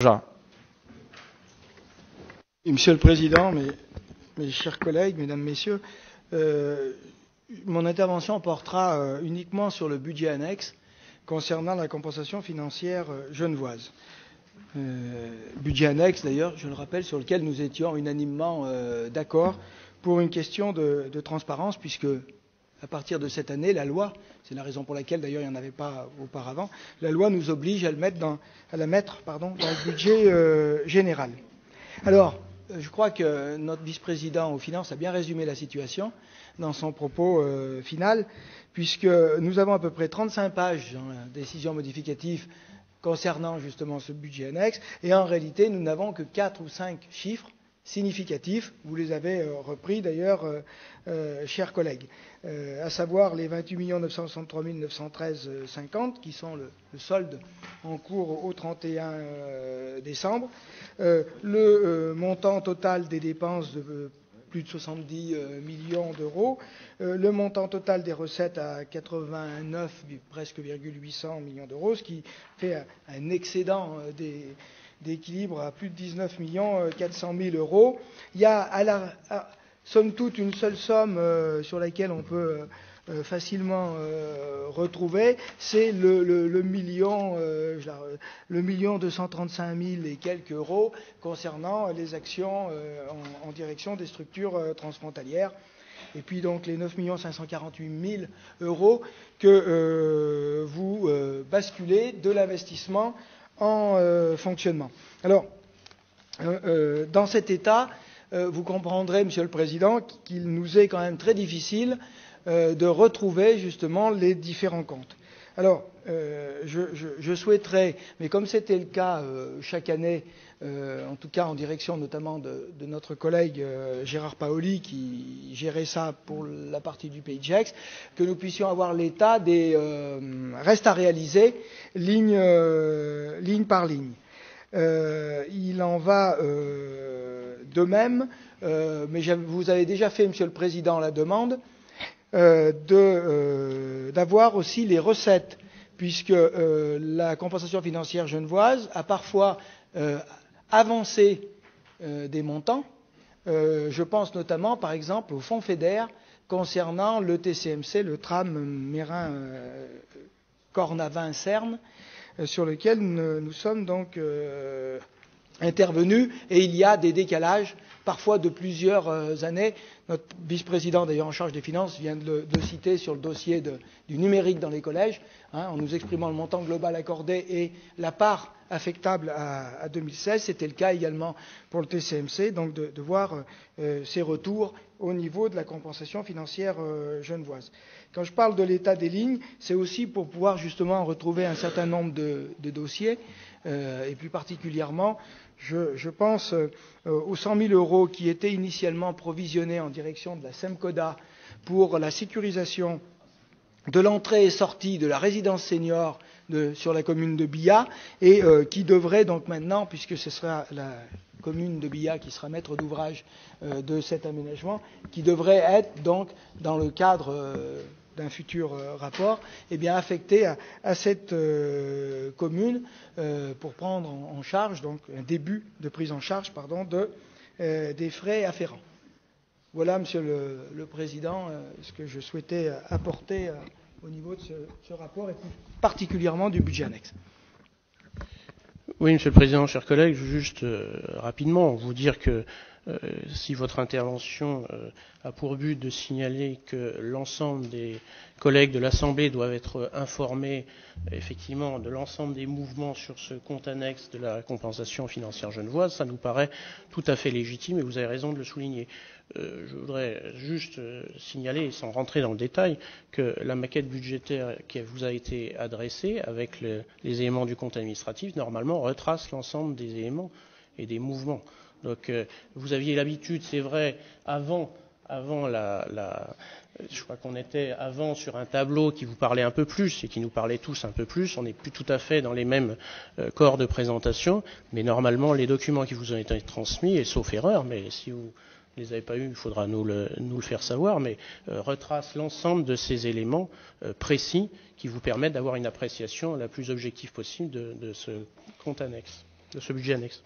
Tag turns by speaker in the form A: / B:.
A: Jean.
B: Monsieur le Président, mes chers collègues, Mesdames, Messieurs, mon intervention portera uniquement sur le budget annexe concernant la compensation financière genevoise. Budget annexe, d'ailleurs, je le rappelle, sur lequel nous étions unanimement d'accord pour une question de transparence, puisque à partir de cette année, la loi, c'est la raison pour laquelle d'ailleurs il n'y en avait pas auparavant, la loi nous oblige à la mettre dans le budget général. Alors, je crois que notre vice-président aux finances a bien résumé la situation dans son propos final, puisque nous avons à peu près 35 pages dans la décision modificative concernant justement ce budget annexe, et en réalité, nous n'avons que 4 ou 5 chiffres significatifs, vous les avez repris d'ailleurs, chers collègues, à savoir les 28 963 913,50 qui sont le solde en cours au 31 décembre, le montant total des dépenses de plus de 70 millions d'euros, le montant total des recettes à 89 presque 800 millions d'euros, ce qui fait un excédent d'équilibre à plus de 19 400 000 euros. Il y a somme toute une seule somme sur laquelle on peut facilement retrouver, c'est le million 235 000 et quelques euros concernant les actions en direction des structures transfrontalières. Et puis donc les 9 548 000 euros que vous basculez de l'investissement en fonctionnement. Alors, dans cet état, vous comprendrez, Monsieur le Président, qu'il nous est quand même très difficile de retrouver justement les différents comptes. Alors, je souhaiterais, mais comme c'était le cas chaque année, en tout cas en direction notamment de notre collègue Gérard Paoli qui gérait ça pour la partie du Pays de Gex, que nous puissions avoir l'état des restes à réaliser ligne par ligne. Il en va de même, mais vous avez déjà fait, Monsieur le Président, la demande d'avoir aussi les recettes, puisque la compensation financière genevoise a parfois avancé des montants. Je pense notamment, par exemple, au fonds FEDER concernant le TCMC, le tram Mérin Cornavin-Cerne, sur lequel nous sommes donc intervenus, et il y a des décalages parfois de plusieurs années. Notre vice-président, d'ailleurs en charge des finances, vient de le citer sur le dossier du numérique dans les collèges, en nous exprimant le montant global accordé et la part affectable à 2016. C'était le cas également pour le TCMC, donc de voir ces retours au niveau de la compensation financière genevoise. Quand je parle de l'état des lignes, c'est aussi pour pouvoir justement retrouver un certain nombre de dossiers, et plus particulièrement, je pense aux 100 000 euros qui étaient initialement provisionnés en direction de la SEMCODA pour la sécurisation de l'entrée et sortie de la résidence senior sur la commune de Billat, et qui devrait donc maintenant, puisque ce sera la commune de Billat qui sera maître d'ouvrage de cet aménagement, qui devrait être donc dans le cadre d'un futur rapport, affecté à cette commune pour prendre en charge, donc un début de prise en charge, des frais afférents. Voilà, Monsieur le Président, ce que je souhaitais apporter au niveau de ce rapport, et plus particulièrement du budget annexe.
C: Oui, Monsieur le Président, chers collègues, je veux juste rapidement vous dire que si votre intervention a pour but de signaler que l'ensemble des collègues de l'Assemblée doivent être informés effectivement de l'ensemble des mouvements sur ce compte annexe de la compensation financière genevoise, ça nous paraît tout à fait légitime et vous avez raison de le souligner. Je voudrais juste signaler, sans rentrer dans le détail, que la maquette budgétaire qui vous a été adressée avec les éléments du compte administratif, normalement, retrace l'ensemble des éléments et des mouvements. Donc vous aviez l'habitude, c'est vrai, avant je crois qu'on était avant sur un tableau qui vous parlait un peu plus et qui nous parlait tous un peu plus. On n'est plus tout à fait dans les mêmes corps de présentation, mais normalement les documents qui vous ont été transmis, et sauf erreur, mais si vous ne les avez pas eus, il faudra nous le faire savoir, mais retrace l'ensemble de ces éléments précis qui vous permettent d'avoir une appréciation la plus objective possible de ce compte annexe. ce budget annexe.